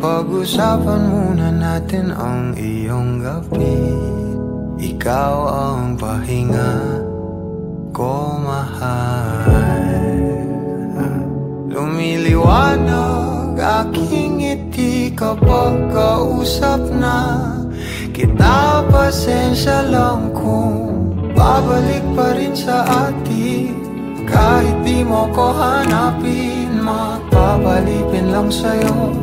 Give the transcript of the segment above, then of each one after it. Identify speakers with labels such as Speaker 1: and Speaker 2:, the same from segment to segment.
Speaker 1: Pag-usapan muna natin ang iyong gabi. Ikaw ang pahinga ko, mahal. Lumiliwanag aking ngiti kapag kausap na kita. Pasensya lang kung babalik pa rin sa atin. Kahit di mo ko hanapin, magpapalipin lang sa'yo.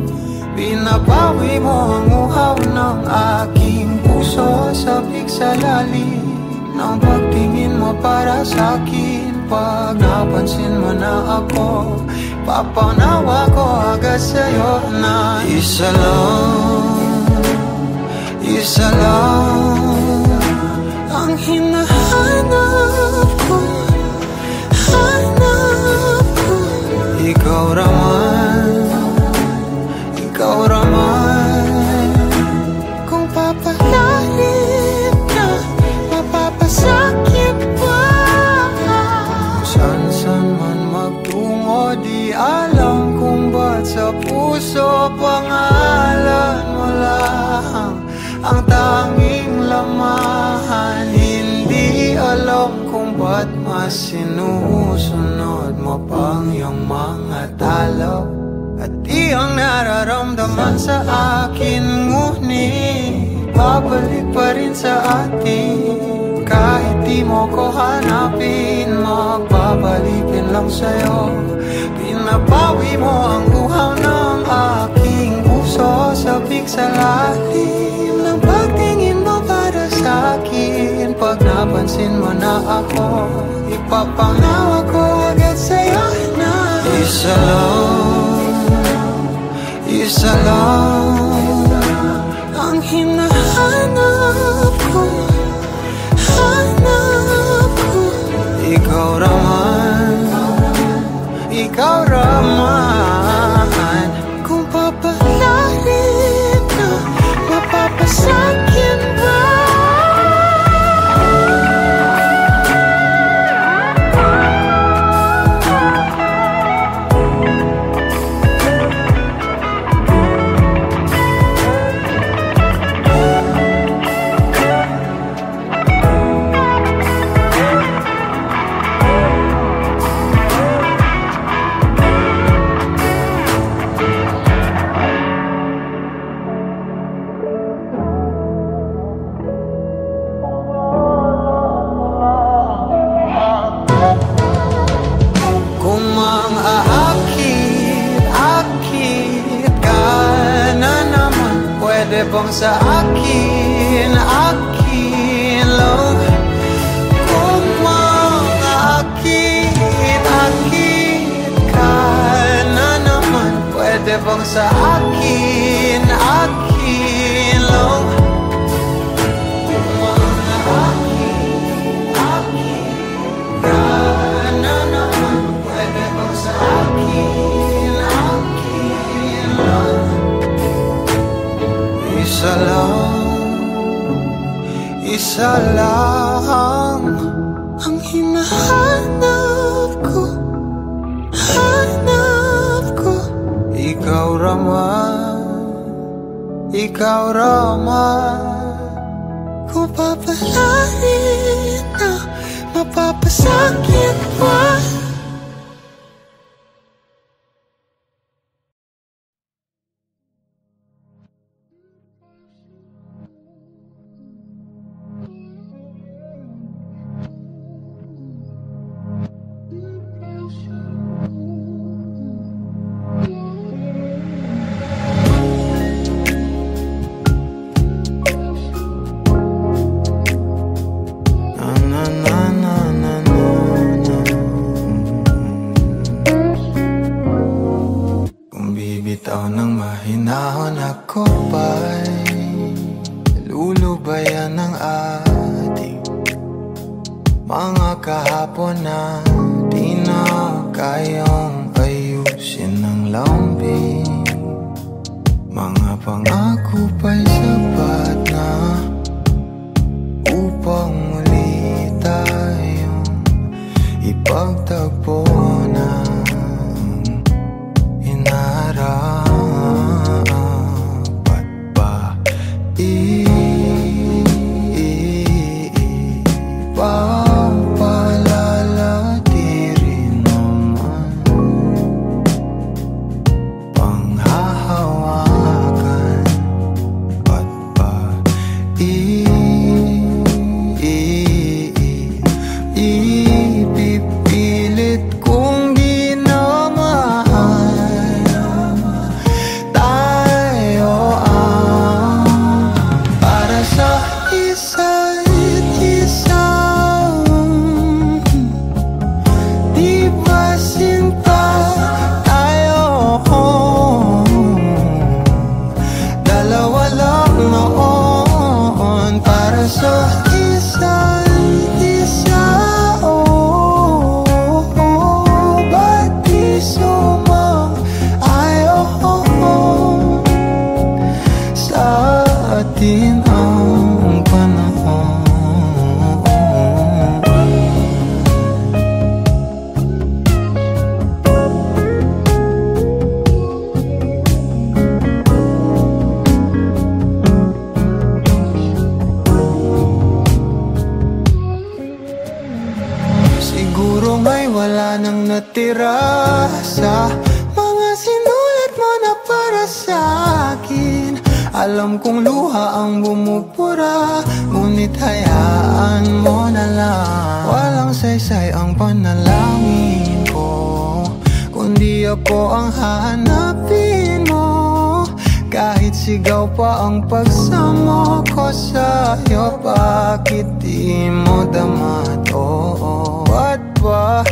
Speaker 1: Pinapawi mo ang uhaw ng aking puso. Sabik sa lalim ng pagtingin mo para sa'kin. Pag napansin mo na ako, papanawa ko agad sa'yo na isa lang ang hinahanap ko. Hanap ko, ikaw raman. Kung papalalim na, mapapasakit pa. Saan man magtungo, di alam kung ba't sa puso pangalan mo lang ang tanging lamahan. Hindi alam kung ba't mas sinusunod mo pang yung mga talo. At iyong nararamdaman sa akin, ngunit babalik pa rin sa atin. Kahit di mo ko hanapin, magpapalipin lang sa'yo. Pinapawi mo ang uhaw ng aking puso. Sabik sa lalim ng pagtingin mo para sa'kin. Pag napansin mo na ako, ipapanawa ko agad sa'yo na isa lang ang hinahanap ko. Hanap ko, ikaw raman. Kung papalalim na, mapapasakit ba? Bang sa akin lang. Kung makakit ka na naman, pwede bang sa akin lang. Kung makakit ka na naman, pwede bang sa akin lang. Isa lang ang hinahanap ko. Hanap ko, ikaw raman. Kung papalarin na, mapapasakit pa. gabayan ng ating mga kahapon na di na kayang ayusin ng lambing. Mga pangako pa'y sapat na upang muli tayong ipagtagpo ng inarapat ba ipagpalalati rin naman panghahawakan at ba ipipilit kong di na mahal tayo ang para sa isa't isa. Di ba sinta tayo? Dalawa lang noon para sa isa't isa. Ba't di sumang-ayon sa atin ang panahon? Siguro may wala nang natira sa mga sinulat mo na para sa akin. Alam kong luha ang bumubura, ngunit hayaan mo na lang. Walang saysay ang panalangin ko, kundi ako ang hahanapin mo. Kahit sigaw pa ang pagsamo ko sa'yo, bakit di mo dama to? Ba't ba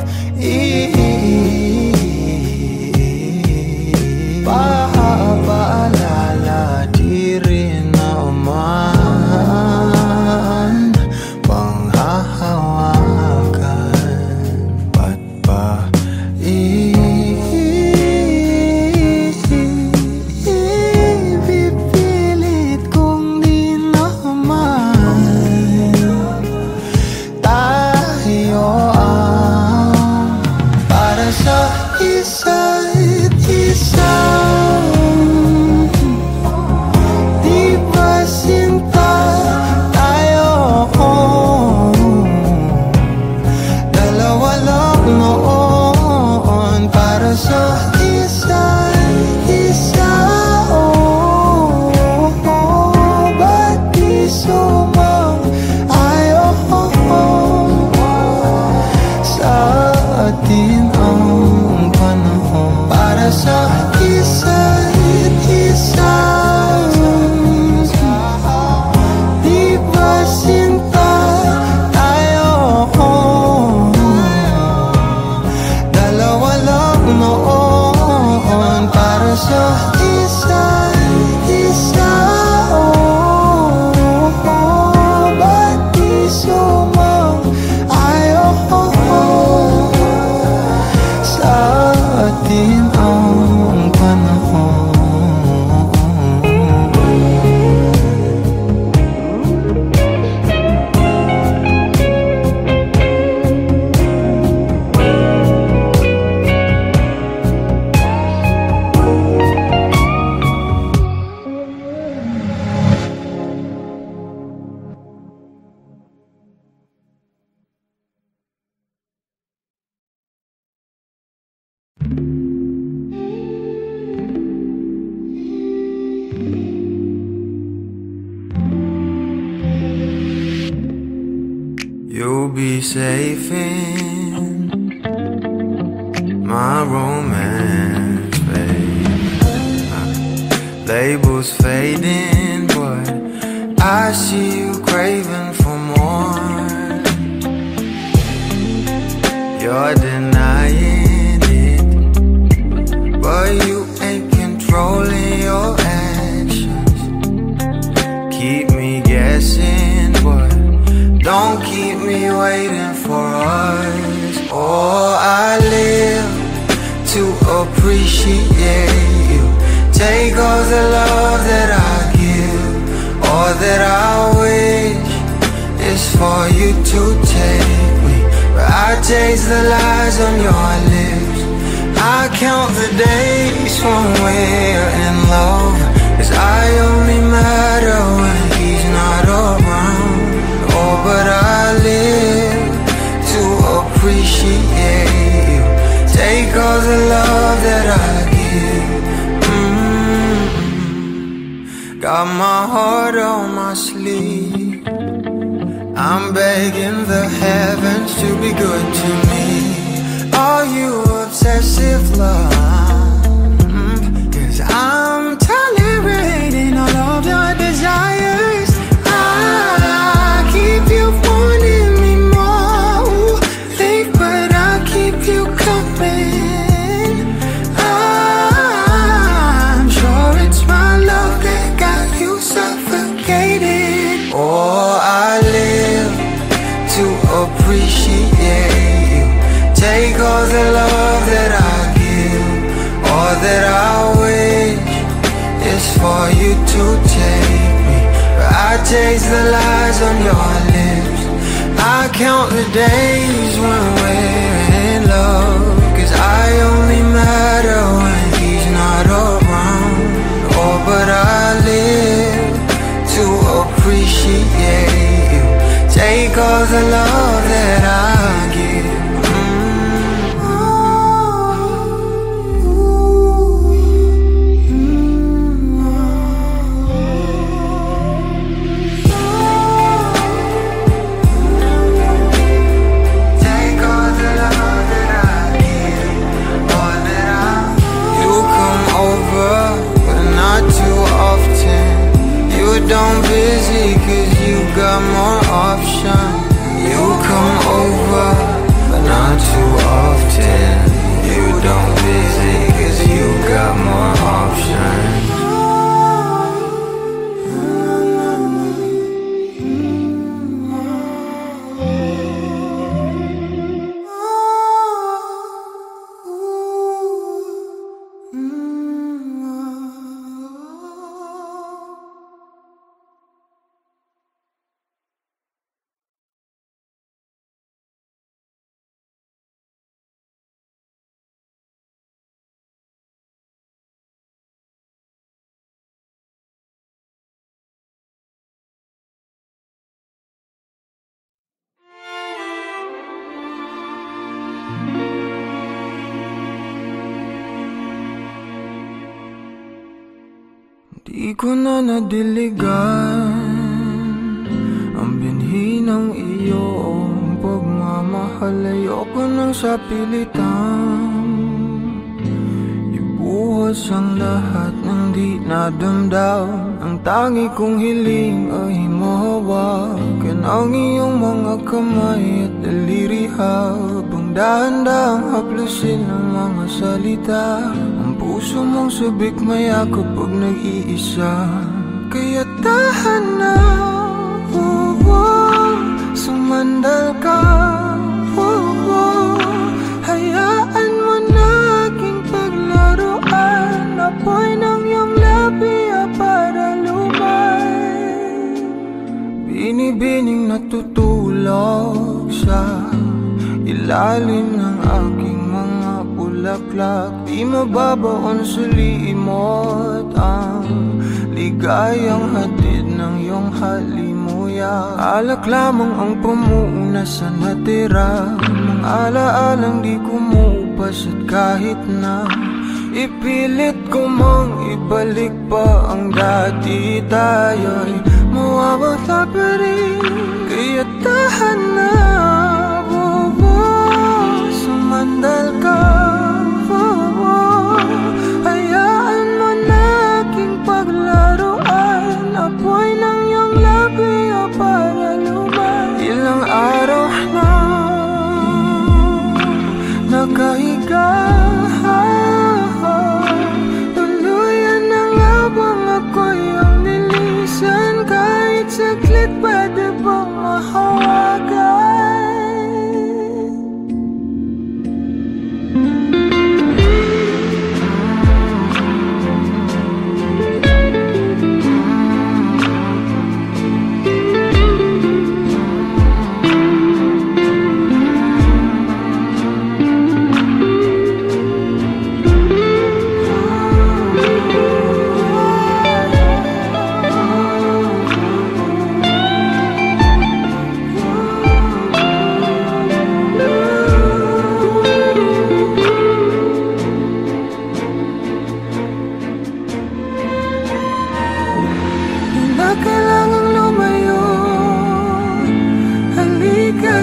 Speaker 1: paalala di rin naman panghahawakan? Ba't ba ipipilit kong di naman tayo ang para sa isa't isa? Di ba sinta tayo? Dalawa lang noon para sa isa't isa. Ba't di sumang-ayon sa atin ang panahon para sa isa't isa? Di ba sinta tayo? Dalawa lang noon para sa isa't isa. Ba't di sumang-ayon sa atin ang panahon? You'll be safe in my romance, babe. Labels fading, but I see you craving for more. You're denying it, but you ain't controlling your actions. Keep me guessing. guessing, but don't keep me waiting for us. Oh, I live to appreciate you. Take all the love that I give, all that I wish is for you to take me. But I taste the lies on your lips. I count the days when we're in love, 'cause I only matter when he's not around. Oh, but I live to appreciate you. Take all the love that I give. Got my heart on my sleeve. I'm begging the heavens to be good to me. Are you obsessive love? 'Cause I'm tolerating all of your desires. I keep you wanting me more. Think, but I keep you coming. I'm sure it's my love that got you suffocated. Oh, I live to appreciate you. Take all the love that I give, all that I wish is for you to take me. But I taste the lies on your lips. I count the days when we're in love, 'cause I only matter when he's not around. Oh, but I live to appreciate you. Take all the love that I give. Don't busy, 'cause you got more options. You come over, but not too often. You don't busy, 'cause you got more options. Di ko na nadiligan ang binhi ng iyong pagmamahal. Ayoko nang sapilitan ibuhos ang lahat ng di nadamdam. Ang tangi kong hiling ay mahawakan ang iyong mga kamay at daliri, habang dahan-dahang haplusin ang mga salita. Puso mong sabik mayakap pag nag-iisa. Kaya tahan na, sumandal ka, hayaan mo na aking paglaruan. Apoy ng iyong labi para lumay. Binibining natutulog sa ilalim ng aking mga bulaklak. Di mababaon sa limot ang ligayang hatid ng iyong halimuyak. Alak lamang ang pamuuna sa natira, mga alaalang di kumupas. At kahit na ipilit ko mang ibalik pa ang dati, tayo'y mawawala pa rin. Kaya tahan na, sumandal ka, hayaan mo na aking paglaruan. Apoy ng iyong labi para lumay. Ilang araw na nakahiga, tuluyan na nga bang ako'y ang nilisan. Kahit saglit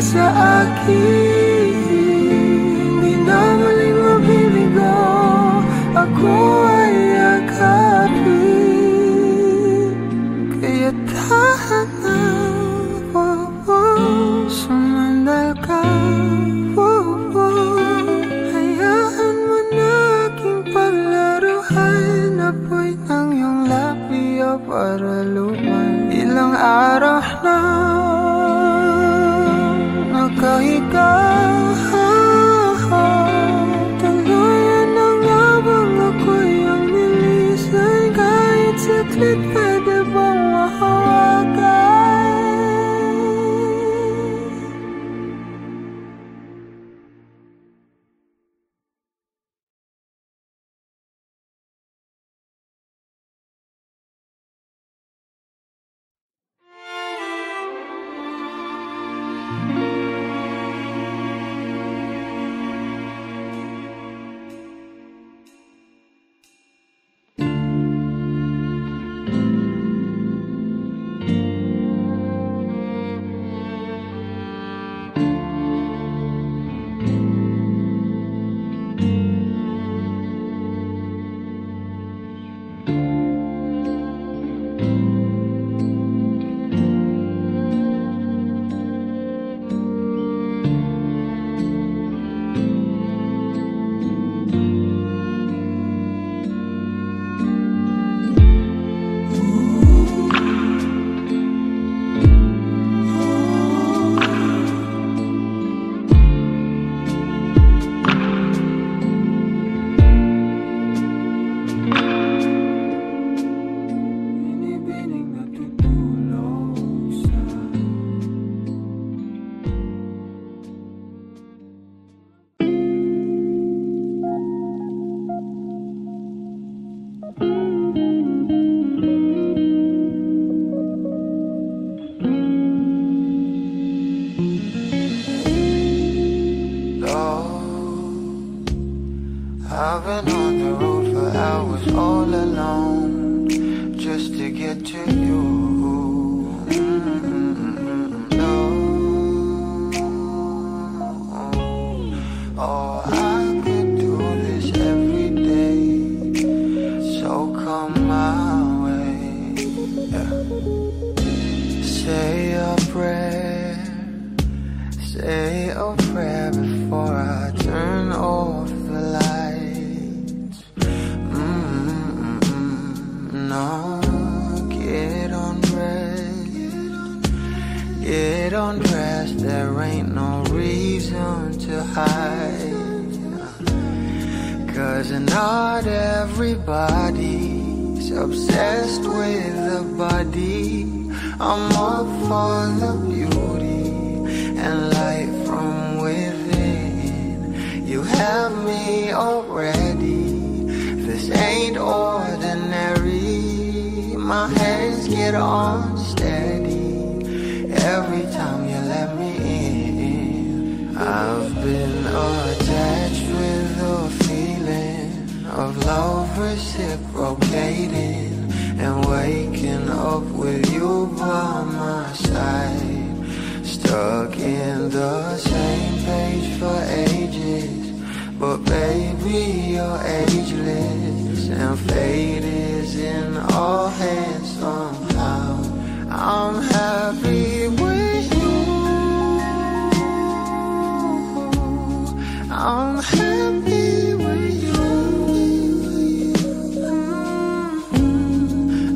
Speaker 1: sa akin. Di na muling mabibigo, ako ay yakapin. Kaya tahan na, sumandal ka. Hayaan mo na aking paglaruan, apoy ng iyong labi para lumay. Ilang araw na nakahiga, tuluyan na nga bang ako'y ang nilisan? Kahit saglit pwede bang mahawakan? I've been on the road for hours all alone just to get to you. No. Oh, I could do this every day, so come my way. Yeah. Say a prayer, say a prayer before I turn off the light. No, get undressed, there ain't no reason to hide. 'Cause not everybody's obsessed with the body. I'm up for the beauty and light from within. You have me already, this ain't ordinary. My hands get unsteady every time you let me in. I've been attached with the feeling of love reciprocating, and waking up with you by my side. Stuck in the same page for ages, but baby you're ageless, and fate is in our hands somehow. I'm happy with you, I'm happy with you,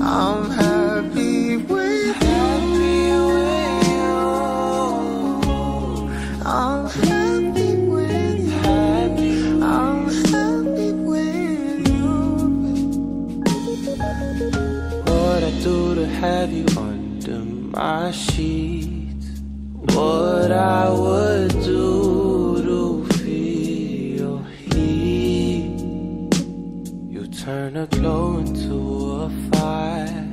Speaker 1: I'm happy with you, I'm happy with you, I'm happy with you. What I do to have you under my sheets, what I would do to feel heat. You turn a glow into a fire,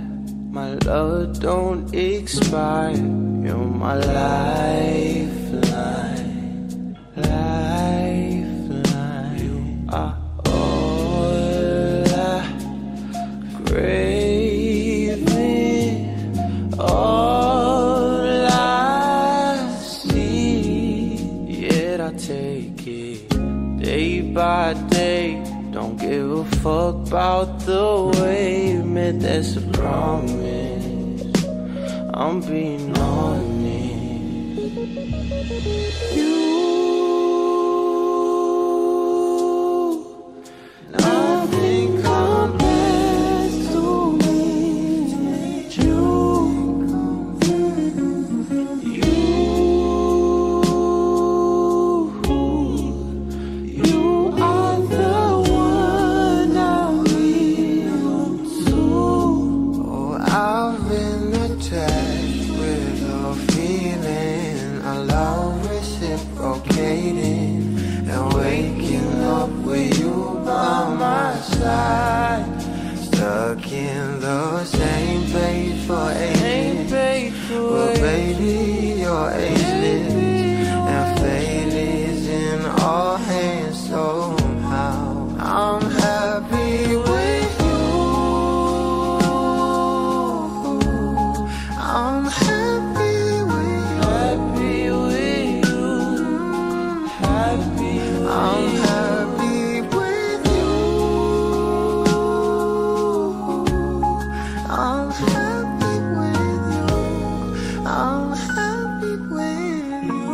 Speaker 1: my love don't expire. You're my lifeline, lifeline. You are all I crave, all I see.
Speaker 2: by day. Don't give a fuck about the way you met, that's a promise. I'm being honest. Nothing compares to me.
Speaker 1: Stuck in the same page for ages. Well, baby, you're ageless, and fate is in all hands somehow. I'm happy with you. I'm happy with you. Happy with you. Happy with you. I'm happy with you. I'm happy with you. I'm happy with you.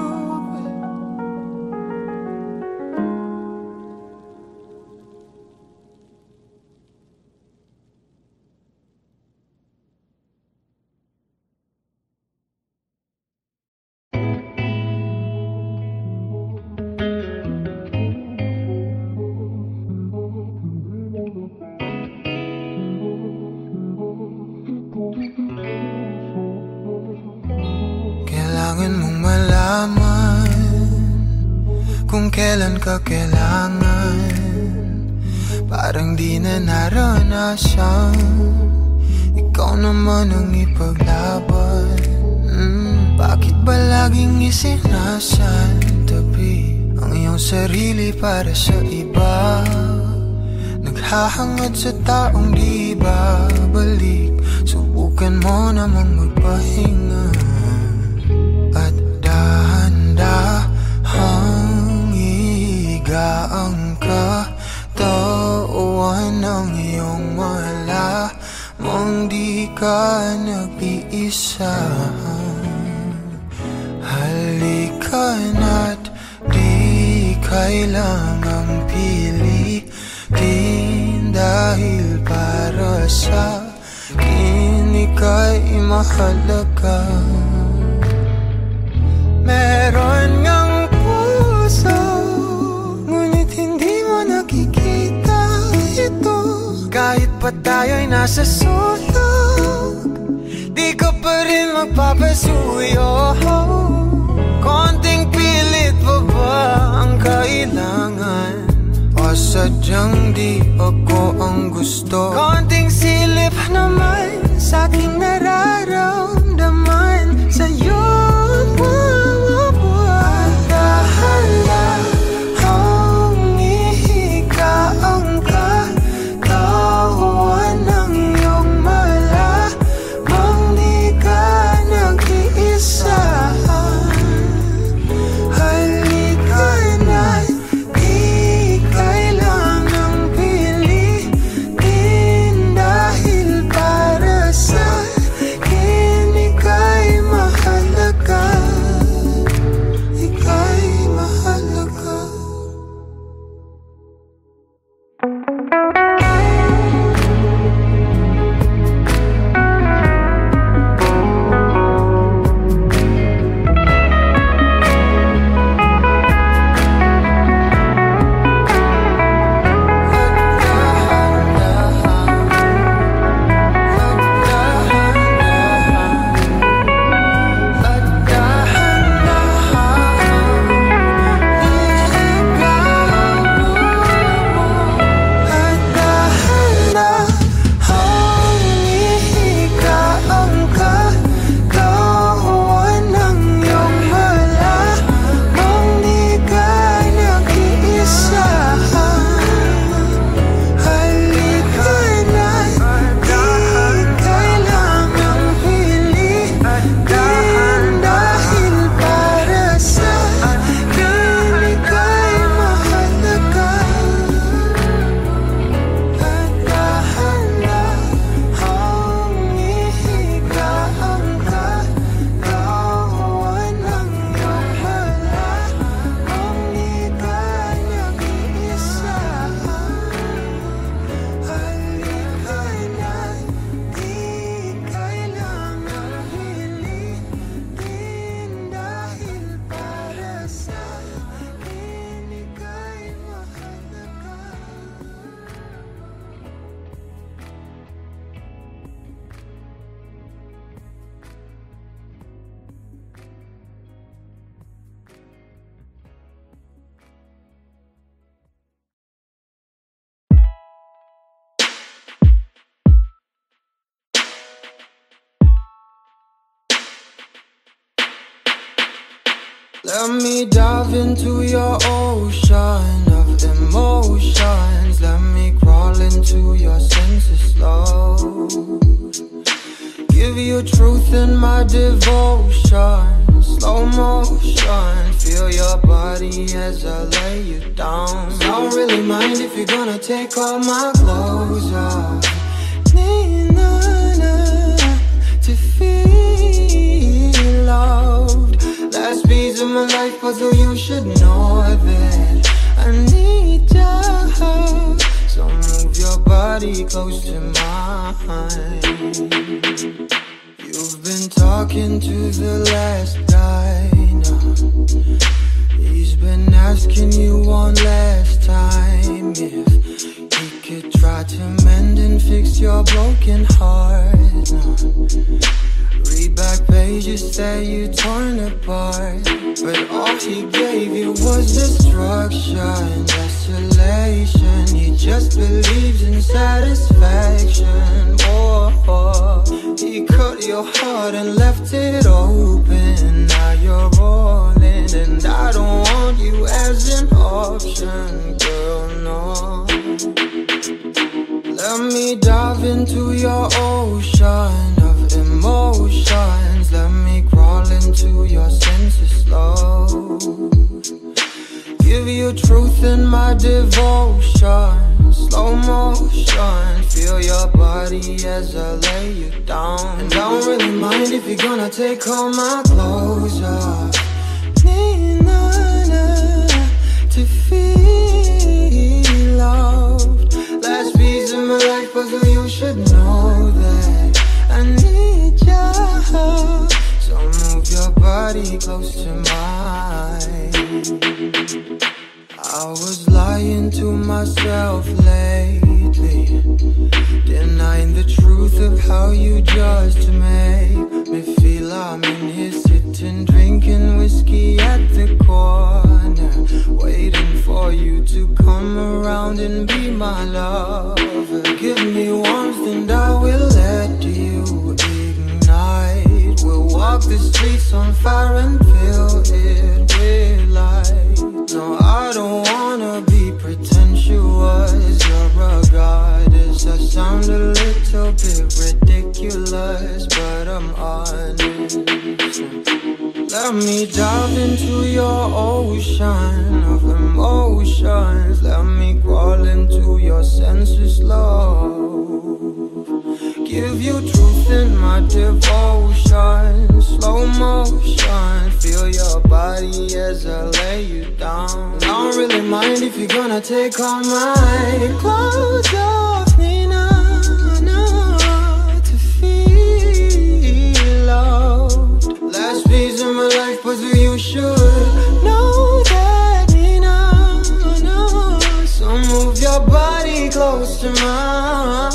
Speaker 1: Kailangan mong malaman kung kailan ka kailangan. Parang di na naranasan, ikaw naman ang ipaglaban. Bakit ba laging isinasantabi ang iyong sarili para sa iba? Naghahangad sa taong di babalik. Subukan mo namang magpahinga at dahan-dahang higaang katawan ng iyong malamang di ka nag-iisa. Halika na't di kailangang pilitin, dahil para sa akin ika'y mahalaga. Meron ngang puso, ngunit hindi mo nakikita ito. Kahit pa tayo'y nasa sulok, di ka pa rin magpapasuyo. Konting pilit pa ba ang kailangan? O sadyang di ako ang gusto? Konting silip naman sa aking nararamdaman sa'yo. Let me dive into your ocean of emotions. Let me crawl into your senses slow. Give you truth in my devotion. Slow motion. Feel your body as I lay you down. Don't really mind if you're gonna take all my clothes off. Need to feel loved. Last piece of my life puzzle, you should know that I need ya. So move your body close to mine. You've been talking to the last guy now. He's been asking you one last time if he could try to mend and fix your broken heart now. Read back pages that you torn apart, but all he gave you was destruction, desolation. He just believes in satisfaction. Oh, he cut your heart and left it open. Now you're rolling, and I don't want you as an option, girl, no. Let me dive into your ocean of emotions. Let me crawl into your senses slow. Give you truth in my devotion. Slow motion. Feel your body as I lay you down. And I don't really mind if you're gonna take all my clothes off. Need to feel loved. Last piece of my life puzzle, you should know that I need ya. So move your body close to mine. I was lying to myself lately, denying the truth of how you just make me feel. I'm in here sitting, drinking whiskey at the corner, waiting for you to come around and be my lover. Give me warmth and I will let you ignite. We'll walk the streets on fire and fill it with light. No, I don't wanna be pretentious. You're a goddess. I sound a little bit ridiculous, but I'm honest. Let me dive into your ocean of emotions. Let me crawl into your senses slow. Give you truth in my devotion. Slow motion. Feel your body as I lay you down. I don't really mind if you're gonna take all my clothes off. Nina, to feel loved. Last piece of my life puzzle, you should know that. Nina, so move your body close to mine.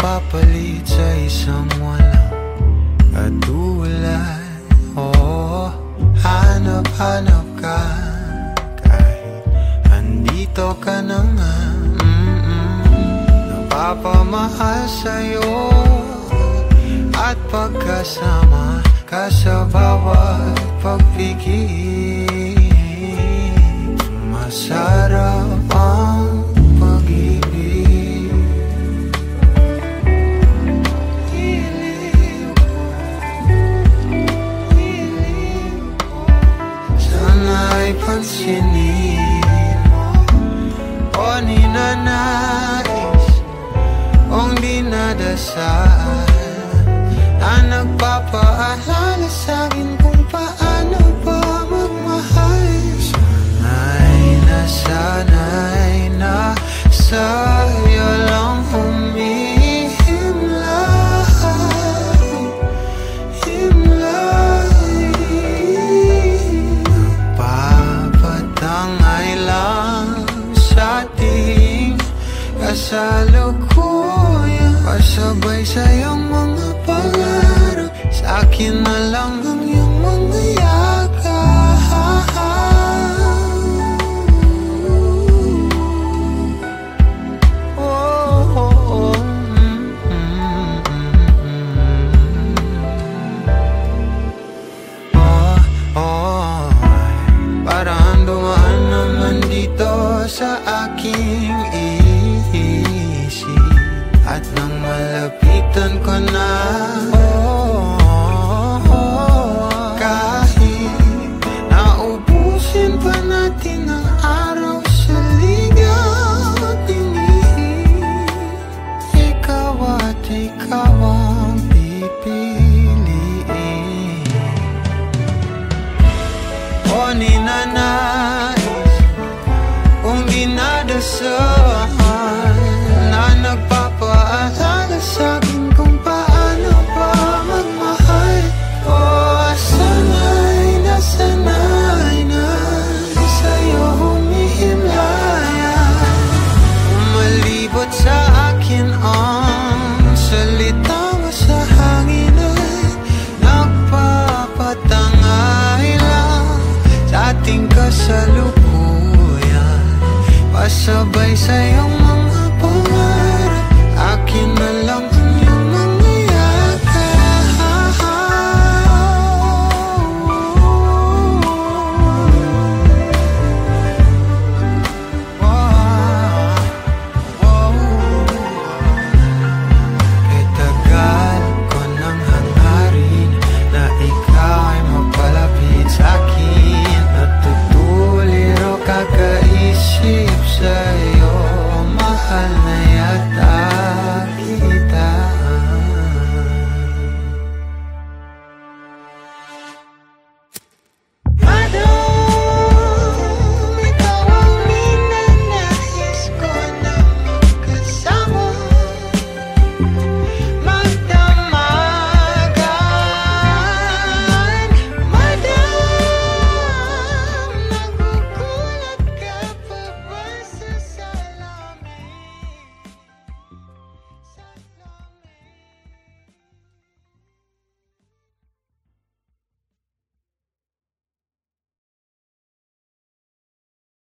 Speaker 1: Papalit sa isang walang katulad. Oh, hanap-hanap ka kahit andito ka na nga. Napapamahal sa'yo at pagkasama ka sa bawat pagpigil. Masarap ay pansinin mo. O ninanais kong dinadasal na nagpapaalala sa'kin kung paano ba magmahal. Sanay na sa'yo lang humihimlay. Papatangay lang sa ating kasalukuyan, pasabay sa'yong mga pangarap, sa'kin na lang ang iyong mga yakap. Parang dumaan naman dito sa aking isip, at nang malapitan ko na, kahit naubusin pa natin ang araw sa ligaw at tingin, ikaw at ikaw ang pipiliin. O ninanais kung dinadasal na nagpapaalala sa'kin kung paano ba magmahal. O sanay na sa'yo humihimlayan, umalibot sa akin ang salita mo sa hangin at nagpapatangay lang sa ating kasalukuyan, pasabay sa'yong